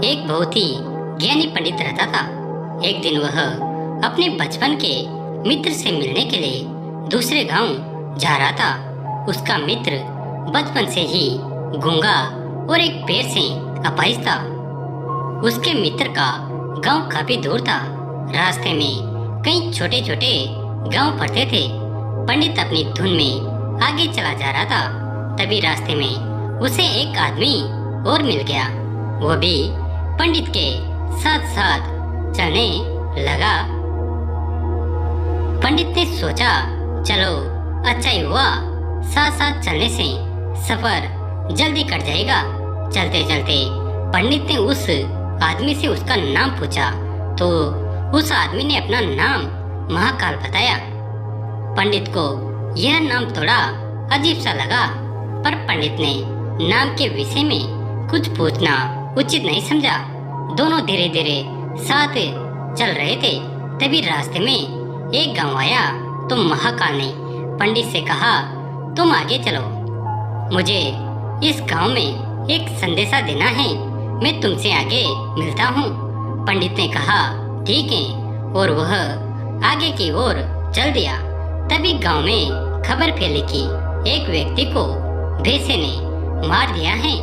एक बहुत ही ज्ञानी पंडित रहता था। एक दिन वह अपने बचपन के मित्र से मिलने के लिए दूसरे गांव जा रहा था। उसका मित्र बचपन से ही गूंगा और एक पैर से अपाहिज था। उसके मित्र का गांव काफी दूर था। रास्ते में कई छोटे छोटे गांव पड़ते थे। पंडित अपनी धुन में आगे चला जा रहा था। तभी रास्ते में उसे एक आदमी और मिल गया। वो भी पंडित के साथ साथ चलने लगा। पंडित ने सोचा, चलो अच्छा ही हुआ, साथ साथ चलने से सफर जल्दी कट जाएगा। चलते चलते पंडित ने उस आदमी से उसका नाम पूछा तो उस आदमी ने अपना नाम महाकाल बताया। पंडित को यह नाम थोड़ा अजीब सा लगा, पर पंडित ने नाम के विषय में कुछ पूछना उचित नहीं समझा। दोनों धीरे धीरे साथ चल रहे थे। तभी रास्ते में एक गांव आया तो महाकाल ने पंडित से कहा, तुम आगे चलो, मुझे इस गांव में एक संदेशा देना है, मैं तुमसे आगे मिलता हूँ। पंडित ने कहा, ठीक है, और वह आगे की ओर चल दिया। तभी गांव में खबर फैली कि एक व्यक्ति को भैंसे ने मार दिया है।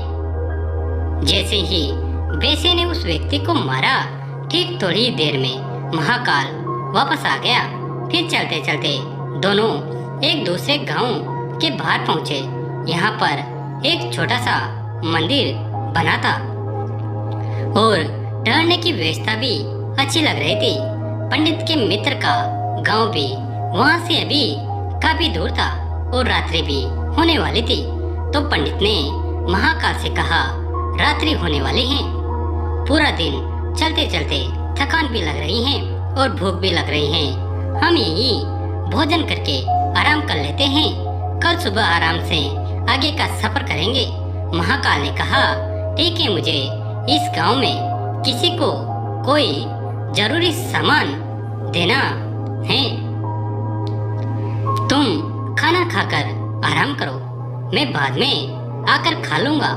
जैसे ही भैंसे ने उस व्यक्ति को मारा, ठीक थोड़ी देर में महाकाल वापस आ गया। फिर चलते चलते दोनों एक दूसरे गांव के बाहर पहुंचे। यहाँ पर एक छोटा सा मंदिर बना था और ठहरने की व्यवस्था भी अच्छी लग रही थी। पंडित के मित्र का गांव भी वहां से अभी काफी दूर था और रात्रि भी होने वाली थी। तो पंडित ने महाकाल से कहा, रात्रि होने वाली है, पूरा दिन चलते चलते थकान भी लग रही है और भूख भी लग रही है, हम यही भोजन करके आराम कर लेते हैं, कल सुबह आराम से आगे का सफर करेंगे। महाकाल ने कहा, ठीक है, मुझे इस गांव में किसी को कोई जरूरी सामान देना है, तुम खाना खाकर आराम करो, मैं बाद में आकर खा लूंगा।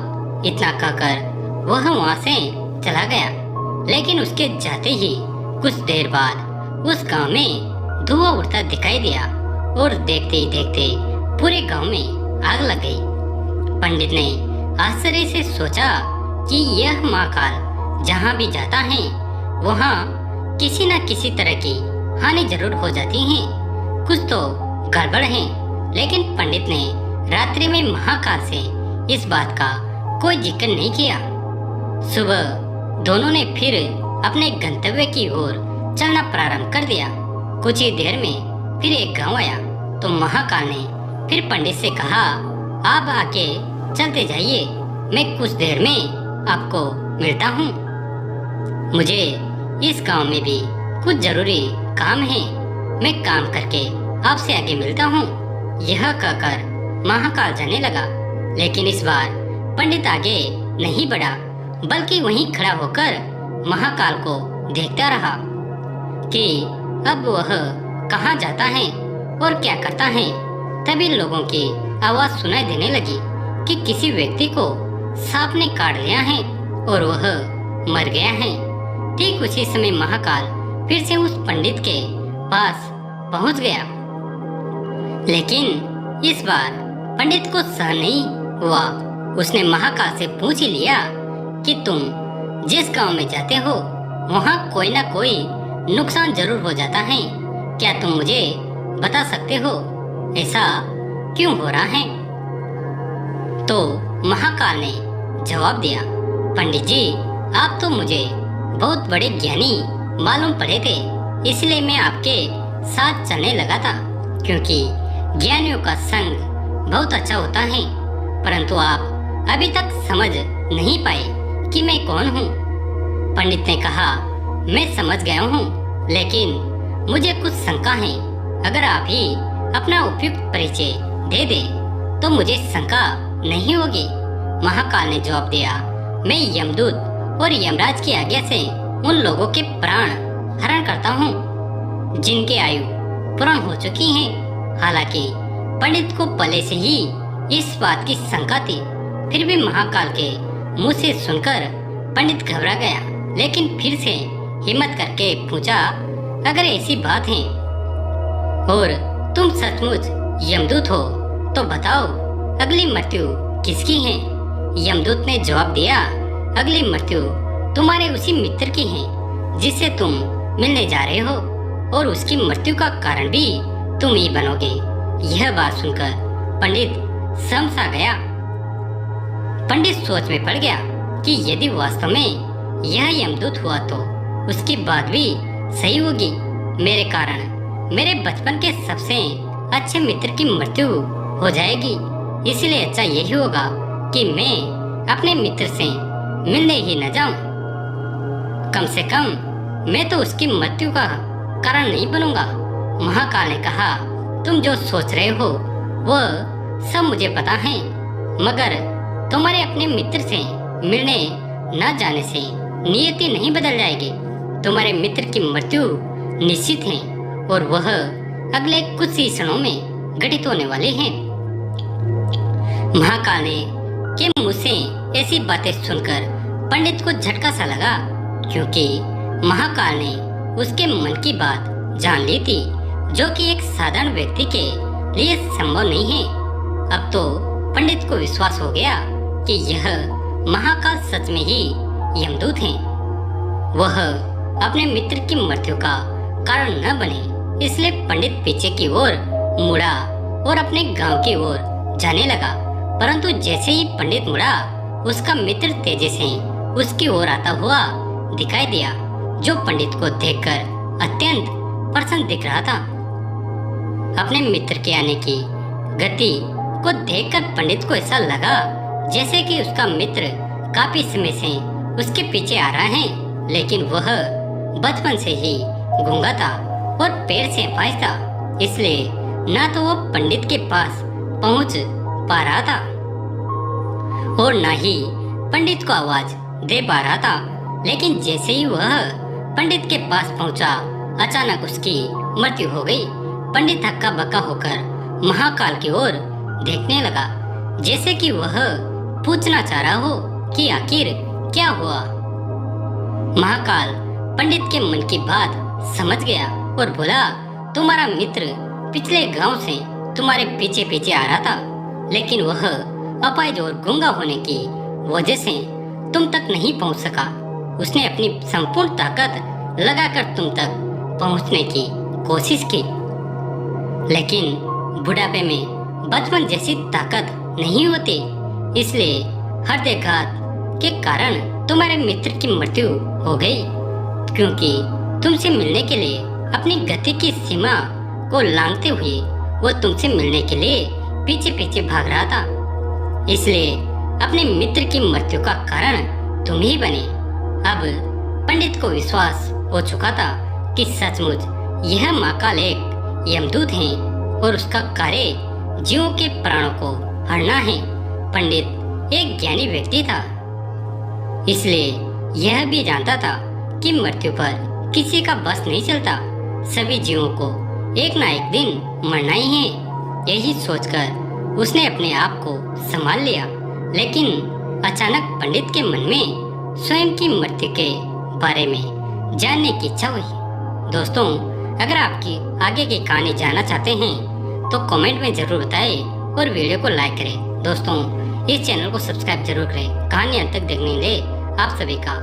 इतना कहकर वह वहां से चला गया। लेकिन उसके जाते ही कुछ देर बाद उस गांव में धुआं उड़ता दिखाई दिया और देखते ही देखते पूरे गांव में आग लग गई। पंडित ने आश्चर्य से सोचा कि यह महाकाल जहां भी जाता है वहां किसी न किसी तरह की हानि जरूर हो जाती है, कुछ तो गड़बड़ है। लेकिन पंडित ने रात्रि में महाकाल से इस बात का कोई जिक्र नहीं किया। सुबह दोनों ने फिर अपने गंतव्य की ओर चलना प्रारंभ कर दिया। कुछ ही देर में फिर एक गांव आया तो महाकाल ने फिर पंडित से कहा, आप आके चलते जाइए, मैं कुछ देर में आपको मिलता हूँ, मुझे इस गांव में भी कुछ जरूरी काम है, मैं काम करके आपसे आगे मिलता हूँ। यह कहकर महाकाल जाने लगा। लेकिन इस बार पंडित आगे नहीं बढ़ा, बल्कि वहीं खड़ा होकर महाकाल को देखता रहा कि अब वह कहाँ जाता है और क्या करता है। तभी लोगों की आवाज सुनाई देने लगी कि किसी व्यक्ति को सांप ने काट लिया है और वह मर गया है। ठीक उसी समय महाकाल फिर से उस पंडित के पास पहुंच गया। लेकिन इस बार पंडित को सहन नहीं हुआ। उसने महाकाल से पूछ ही लिया कि तुम जिस गांव में जाते हो वहां कोई ना कोई नुकसान जरूर हो जाता है, क्या तुम मुझे बता सकते हो ऐसा क्यों हो रहा है? तो महाकाल ने जवाब दिया, पंडित जी, आप तो मुझे बहुत बड़े ज्ञानी मालूम पड़े थे, इसलिए मैं आपके साथ चलने लगा था, क्योंकि ज्ञानियों का संग बहुत अच्छा होता है। परंतु आप अभी तक समझ नहीं पाए कि मैं कौन हूँ। पंडित ने कहा, मैं समझ गया हूँ, लेकिन मुझे कुछ शंका है। अगर आप ही अपना उपयुक्त परिचय दे दे तो मुझे शंका नहीं होगी। महाकाल ने जवाब दिया, मैं यमदूत और यमराज की आज्ञा से उन लोगों के प्राण हरण करता हूँ जिनकी आयु पूर्ण हो चुकी है। हालांकि पंडित को पहले से ही इस बात की शंका थी, फिर भी महाकाल के मुंह से सुनकर पंडित घबरा गया, लेकिन फिर से हिम्मत करके पूछा, अगर ऐसी बात है और तुम सचमुच यमदूत हो तो बताओ अगली मृत्यु किसकी है? यमदूत ने जवाब दिया, अगली मृत्यु तुम्हारे उसी मित्र की है जिससे तुम मिलने जा रहे हो, और उसकी मृत्यु का कारण भी तुम ही बनोगे। यह बात सुनकर पंडित समझा गया। पंडित सोच में पड़ गया कि यदि वास्तव में यह यमदूत हुआ तो उसकी बात भी सही होगी। मेरे कारण मेरे बचपन के सबसे अच्छे मित्र की मृत्यु हो जाएगी, इसलिए अच्छा यही होगा कि मैं अपने मित्र से मिलने ही न जाऊं। कम से कम मैं तो उसकी मृत्यु का कारण नहीं बनूंगा। महाकाल ने कहा, तुम जो सोच रहे हो वह सब मुझे पता है, मगर तुम्हारे अपने मित्र से मिलने न जाने से नियति नहीं बदल जाएगी। तुम्हारे मित्र की मृत्यु निश्चित है और वह अगले कुछ ही क्षणों में घटित होने वाले हैं। महाकाल ने के मुंह से ऐसी बातें सुनकर पंडित को झटका सा लगा, क्योंकि महाकाल ने उसके मन की बात जान ली थी, जो कि एक साधारण व्यक्ति के लिए संभव नहीं है। अब तो पंडित को विश्वास हो गया कि यह महाकाल सच में ही यमदूत हैं। वह अपने मित्र की मृत्यु का कारण न बने, इसलिए पंडित पीछे की ओर मुड़ा और अपने गांव की ओर जाने लगा। परंतु जैसे ही पंडित मुड़ा, उसका मित्र तेजी से उसकी ओर आता हुआ दिखाई दिया, जो पंडित को देखकर अत्यंत प्रसन्न दिख रहा था। अपने मित्र के आने की गति को देखकर पंडित को ऐसा लगा जैसे कि उसका मित्र काफी समय से उसके पीछे आ रहा है, लेकिन वह बचपन से ही गूंगा था और पैर से अपाहिज था, इसलिए न तो वो पंडित के पास पहुंच पा रहा था और न ही पंडित को आवाज दे पा रहा था। लेकिन जैसे ही वह पंडित के पास पहुंचा, अचानक उसकी मृत्यु हो गई। पंडित हक्का बक्का होकर महाकाल की ओर देखने लगा, जैसे कि वह पूछना चाह रहा हो कि आखिर क्या हुआ। महाकाल पंडित के मन की बात समझ गया और बोला, तुम्हारा मित्र पिछले गांव से तुम्हारे पीछे पीछे आ रहा था, लेकिन वह अपाहिज और गूंगा होने की वजह से तुम तक नहीं पहुंच सका। उसने अपनी संपूर्ण ताकत लगाकर तुम तक पहुंचने की कोशिश की, लेकिन बुढ़ापे में बचपन जैसी ताकत नहीं होती, इसलिए हृदयघात के कारण तुम्हारे मित्र की मृत्यु हो गई, क्योंकि तुमसे मिलने के लिए अपनी गति की सीमा को लांघते हुए वो तुमसे मिलने के लिए पीछे पीछे भाग रहा था। इसलिए अपने मित्र की मृत्यु का कारण तुम ही बने। अब पंडित को विश्वास हो चुका था कि सचमुच यह महाकाल एक यमदूत है और उसका कार्य जीवों के प्राणों को हरना है। पंडित एक ज्ञानी व्यक्ति था, इसलिए यह भी जानता था कि मृत्यु पर किसी का बस नहीं चलता। सभी जीवों को एक ना एक दिन मरना ही है। यही सोचकर उसने अपने आप को संभाल लिया, लेकिन अचानक पंडित के मन में स्वयं की मृत्यु के बारे में जानने की इच्छा हुई। दोस्तों, अगर आपकी आगे की कहानी जानना चाहते हैं तो कमेंट में जरूर बताएं और वीडियो को लाइक करें। दोस्तों, इस चैनल को सब्सक्राइब जरूर करें। कहानी अंत तक देखने के लिए आप सभी का